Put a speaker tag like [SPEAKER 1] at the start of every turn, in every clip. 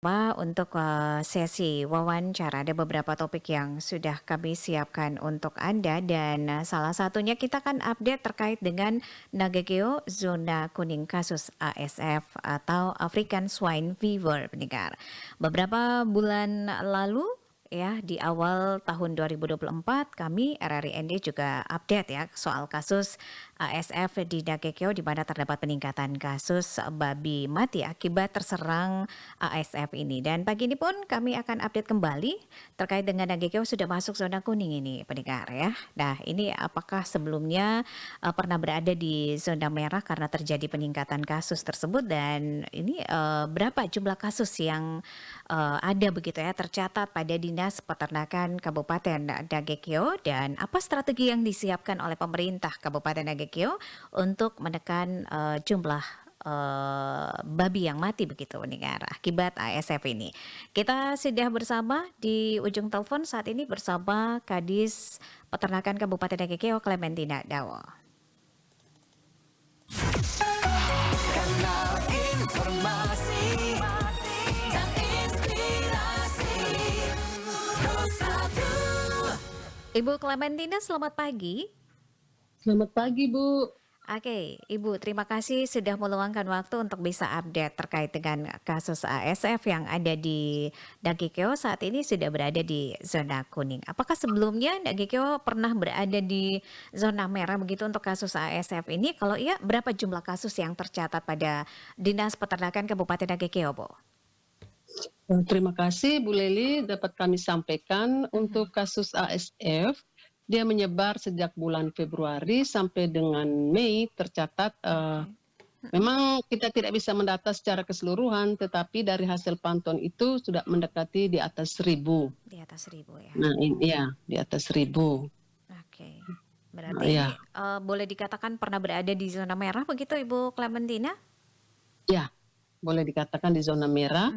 [SPEAKER 1] Untuk sesi wawancara ada beberapa topik yang sudah kami siapkan untuk Anda dan salah satunya kita akan update terkait dengan Nagekeo zona kuning kasus ASF atau African Swine Fever pendengar. Beberapa bulan lalu ya di awal tahun 2024 kami RRI ND juga update ya soal kasus ASF di Nagekeo di mana terdapat peningkatan kasus babi mati akibat terserang ASF ini. Dan pagi ini pun kami akan update kembali terkait dengan Nagekeo sudah masuk zona kuning ini pendengar ya. Nah ini apakah sebelumnya pernah berada di zona merah karena terjadi peningkatan kasus tersebut dan ini berapa jumlah kasus yang ada begitu ya tercatat pada Dinas Peternakan Kabupaten Nagekeo dan apa strategi yang disiapkan oleh pemerintah Kabupaten Nagekeo untuk menekan jumlah babi yang mati begitu mendengar akibat ASF ini. Kita sudah bersama di ujung telepon saat ini bersama Kadis Peternakan Kabupaten Nagekeo Clementina Dawo.
[SPEAKER 2] Kanal informasi dan inspirasi Bersatu.
[SPEAKER 1] Ibu Clementina selamat pagi.
[SPEAKER 3] Selamat pagi, Bu.
[SPEAKER 1] Oke, Ibu, terima kasih sudah meluangkan waktu untuk bisa update terkait dengan kasus ASF yang ada di Nagekeo saat ini sudah berada di zona kuning. Apakah sebelumnya Nagekeo pernah berada di zona merah begitu untuk kasus ASF ini? Kalau iya, berapa jumlah kasus yang tercatat pada Dinas Peternakan Kabupaten Nagekeo, Bu?
[SPEAKER 3] Terima kasih, Bu Leli. Dapat kami sampaikan untuk kasus ASF, dia menyebar sejak bulan Februari sampai dengan Mei tercatat. Memang kita tidak bisa mendata secara keseluruhan, tetapi dari hasil pantauan itu sudah mendekati di atas 1.000.
[SPEAKER 1] Di atas 1.000 ya.
[SPEAKER 3] Nah, ya, di atas 1.000.
[SPEAKER 1] Oke. Berarti ini
[SPEAKER 3] Ya,
[SPEAKER 1] boleh dikatakan pernah berada di zona merah begitu, Ibu Clementina?
[SPEAKER 3] ya, boleh dikatakan di zona merah.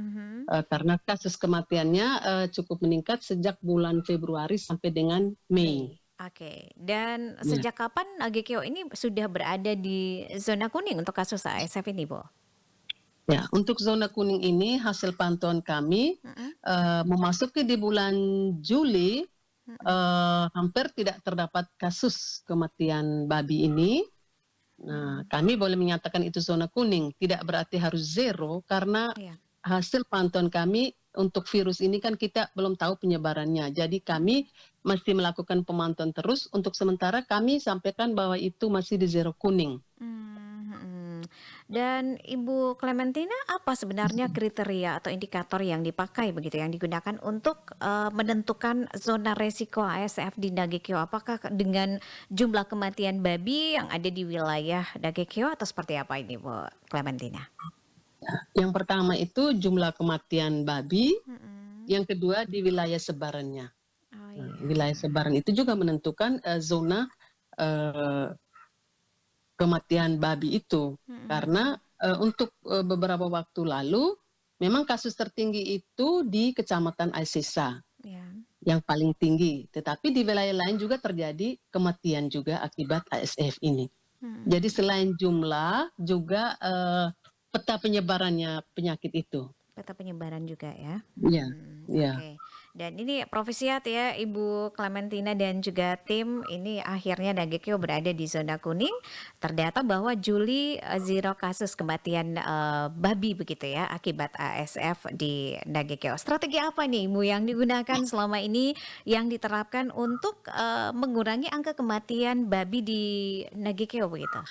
[SPEAKER 3] Karena kasus kematiannya cukup meningkat sejak bulan Februari sampai dengan Mei.
[SPEAKER 1] Oke, dan
[SPEAKER 3] Ya.
[SPEAKER 1] sejak kapan Nagekeo ini sudah berada di zona kuning untuk kasus ASF ini, Bu?
[SPEAKER 3] Ya, untuk zona kuning ini hasil pantauan kami memasuki di bulan Juli hampir tidak terdapat kasus kematian babi ini. Nah, kami boleh menyatakan itu zona kuning, tidak berarti harus zero karena
[SPEAKER 1] Iya.
[SPEAKER 3] hasil pantauan kami untuk virus ini kan kita belum tahu penyebarannya. Jadi kami masih melakukan pemantauan terus. Untuk sementara kami sampaikan bahwa itu masih di zero kuning.
[SPEAKER 1] Hmm. Dan Ibu Clementina, apa sebenarnya kriteria atau indikator yang dipakai begitu, yang digunakan untuk menentukan zona resiko ASF di Nagekeo? Apakah dengan jumlah kematian babi yang ada di wilayah Nagekeo atau seperti apa ini, Bu Clementina?
[SPEAKER 3] Yang pertama itu jumlah kematian babi, yang kedua di wilayah sebarannya.
[SPEAKER 1] Oh
[SPEAKER 3] Nah,
[SPEAKER 1] iya.
[SPEAKER 3] wilayah sebaran itu juga menentukan zona kematian babi itu. Karena untuk beberapa waktu lalu memang kasus tertinggi itu di Kecamatan Aisesa
[SPEAKER 1] Ya.
[SPEAKER 3] yang paling tinggi. Tetapi di wilayah lain juga terjadi kematian juga akibat ASF ini. Jadi selain jumlah juga peta penyebarannya penyakit itu.
[SPEAKER 1] Peta penyebaran juga ya.
[SPEAKER 3] Iya, iya.
[SPEAKER 1] Oke. Dan ini profesiat ya Ibu Clementina dan juga tim ini akhirnya Nagekeo berada di zona kuning. Terdata bahwa Juli zero kasus kematian babi begitu ya akibat ASF di Nagekeo. Strategi apa nih Ibu yang digunakan selama ini yang diterapkan untuk mengurangi angka kematian babi di Nagekeo begitu?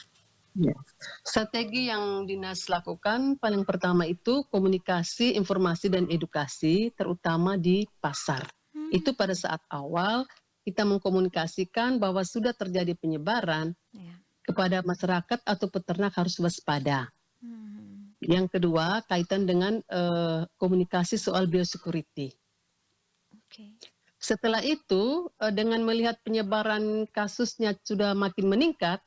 [SPEAKER 3] Ya. Strategi yang dinas lakukan paling pertama itu komunikasi, informasi dan edukasi terutama di pasar. Itu pada saat awal kita mengkomunikasikan bahwa sudah terjadi penyebaran
[SPEAKER 1] Ya.
[SPEAKER 3] kepada masyarakat atau peternak harus waspada. Yang kedua kaitan dengan komunikasi soal biosecurity.
[SPEAKER 1] Oke.
[SPEAKER 3] Setelah itu dengan melihat penyebaran kasusnya sudah makin meningkat,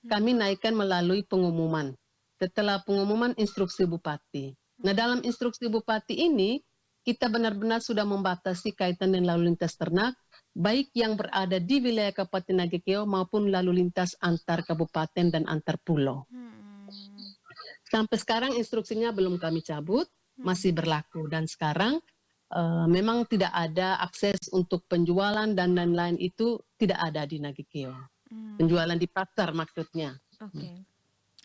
[SPEAKER 3] kami naikkan melalui pengumuman. Setelah pengumuman instruksi bupati. Nah, dalam instruksi bupati ini kita benar-benar sudah membatasi kaitan dengan lalu lintas ternak, baik yang berada di wilayah Kabupaten Nagekeo maupun lalu lintas antar kabupaten dan antar pulau. Sampai sekarang instruksinya belum kami cabut. masih berlaku dan sekarang memang tidak ada akses untuk penjualan dan lain-lain itu tidak ada di Nagikeo. Penjualan di pasar maksudnya.
[SPEAKER 1] Oke.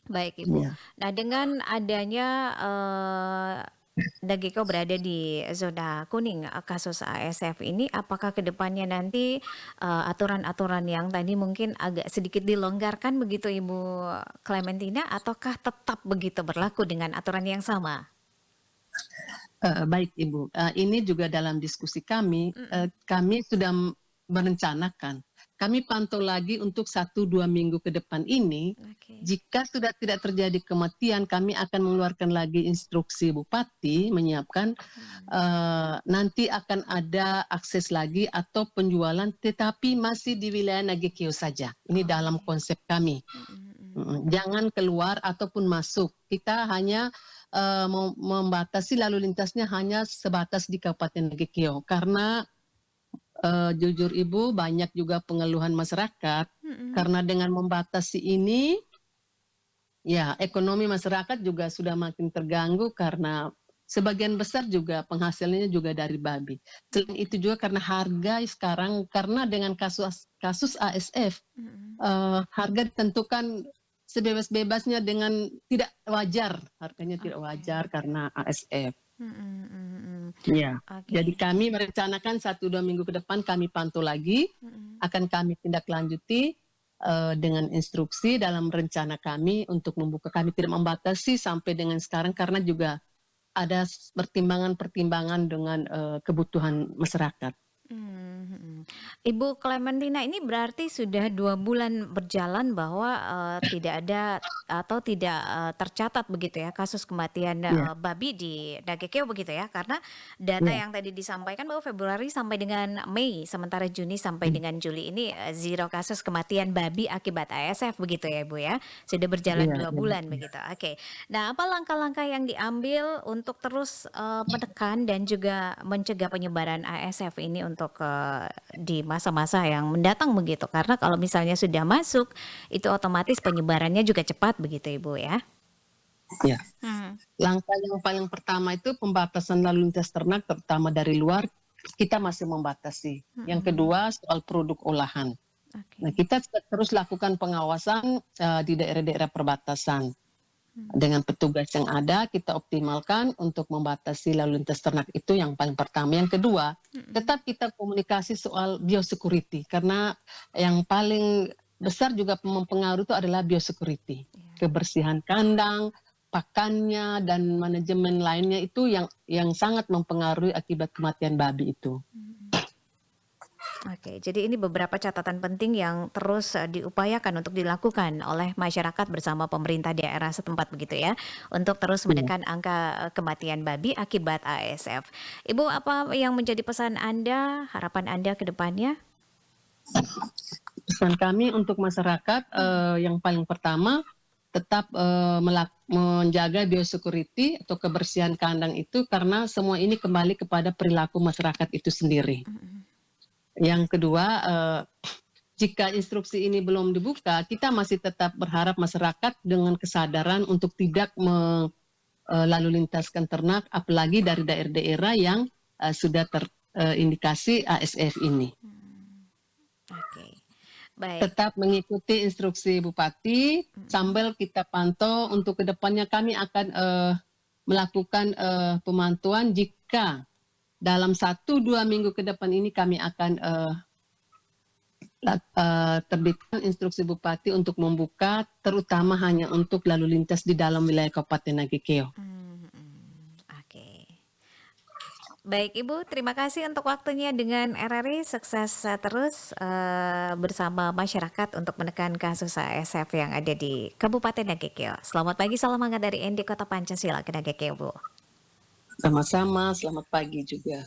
[SPEAKER 1] Baik, Ibu.
[SPEAKER 3] Ya.
[SPEAKER 1] Nah, dengan adanya Nagikeo berada di zona kuning kasus ASF ini, apakah ke depannya nanti aturan-aturan yang tadi mungkin agak sedikit dilonggarkan begitu Ibu Clementina, ataukah tetap begitu berlaku dengan aturan yang sama?
[SPEAKER 3] Baik Ibu, ini juga dalam diskusi kami, kami sudah merencanakan. Kami pantau lagi untuk 1-2 minggu ke depan ini.
[SPEAKER 1] Oke.
[SPEAKER 3] Jika sudah tidak terjadi kematian, kami akan mengeluarkan lagi instruksi Bupati menyiapkan nanti akan ada akses lagi atau penjualan, tetapi masih di wilayah Nagikeo saja. Ini dalam konsep kami. Jangan keluar ataupun masuk. Kita hanya membatasi lalu lintasnya hanya sebatas di Kabupaten Nagikeo karena jujur Ibu banyak juga pengeluhan masyarakat karena dengan membatasi ini ya ekonomi masyarakat juga sudah makin terganggu karena sebagian besar juga penghasilannya juga dari babi. Selain itu juga karena harga sekarang karena dengan kasus ASF harga ditentukan sebebas-bebasnya dengan tidak wajar, harganya tidak wajar karena ASF. Ya,
[SPEAKER 1] Oke.
[SPEAKER 3] jadi kami merencanakan 1-2 minggu ke depan kami pantau lagi, akan kami tindak lanjuti dengan instruksi dalam rencana kami untuk membuka. Kami tidak membatasi sampai dengan sekarang karena juga ada pertimbangan-pertimbangan dengan kebutuhan masyarakat.
[SPEAKER 1] Ibu Clementina, ini berarti sudah 2 bulan berjalan bahwa tidak ada atau tidak tercatat begitu ya kasus kematian babi di Nagikeo begitu ya, karena data yang tadi disampaikan bahwa Februari sampai dengan Mei, sementara Juni sampai dengan Juli ini 0 kasus kematian babi akibat ASF begitu ya Ibu ya, sudah berjalan 2 bulan begitu. Oke. Nah, apa langkah-langkah yang diambil untuk terus menekan dan juga mencegah penyebaran ASF ini untuk di masa-masa yang mendatang begitu, karena kalau misalnya sudah masuk itu otomatis penyebarannya juga cepat begitu Ibu ya.
[SPEAKER 3] Ya. Langkah yang paling pertama itu pembatasan lalu lintas ternak terutama dari luar kita masih membatasi. Yang kedua soal produk olahan. Nah, kita terus lakukan pengawasan di daerah-daerah perbatasan. Dengan petugas yang ada kita optimalkan untuk membatasi lalu lintas ternak, itu yang paling pertama. Yang kedua, tetap kita komunikasi soal biosecurity karena yang paling besar juga mempengaruhi itu adalah biosecurity. Kebersihan kandang, pakannya dan manajemen lainnya itu yang sangat mempengaruhi akibat kematian babi itu.
[SPEAKER 1] Oke, jadi ini beberapa catatan penting yang terus diupayakan untuk dilakukan oleh masyarakat bersama pemerintah daerah setempat begitu ya, untuk terus menekan angka kematian babi akibat ASF. Ibu, apa yang menjadi pesan Anda, harapan Anda ke depannya?
[SPEAKER 3] Pesan kami untuk masyarakat yang paling pertama tetap menjaga biosecurity atau kebersihan kandang itu karena semua ini kembali kepada perilaku masyarakat itu sendiri. Yang kedua, jika instruksi ini belum dibuka, kita masih tetap berharap masyarakat dengan kesadaran untuk tidak lalu lintaskan ternak, apalagi dari daerah-daerah yang sudah terindikasi ASF ini.
[SPEAKER 1] Oke, baik.
[SPEAKER 3] Tetap mengikuti instruksi Bupati, sambil kita pantau untuk kedepannya kami akan melakukan pemantauan jika dalam 1-2 minggu ke depan ini kami akan terbitkan instruksi Bupati untuk membuka terutama hanya untuk lalu lintas di dalam wilayah Kabupaten Nagikeo.
[SPEAKER 1] Oke. Baik Ibu, terima kasih untuk waktunya dengan RRI. Sukses terus bersama masyarakat untuk menekan kasus ASF yang ada di Kabupaten Nagikeo. Selamat pagi, salam hangat dari ND Kota Pancasila ke Nagikeo, Bu.
[SPEAKER 3] Sama-sama, selamat pagi juga.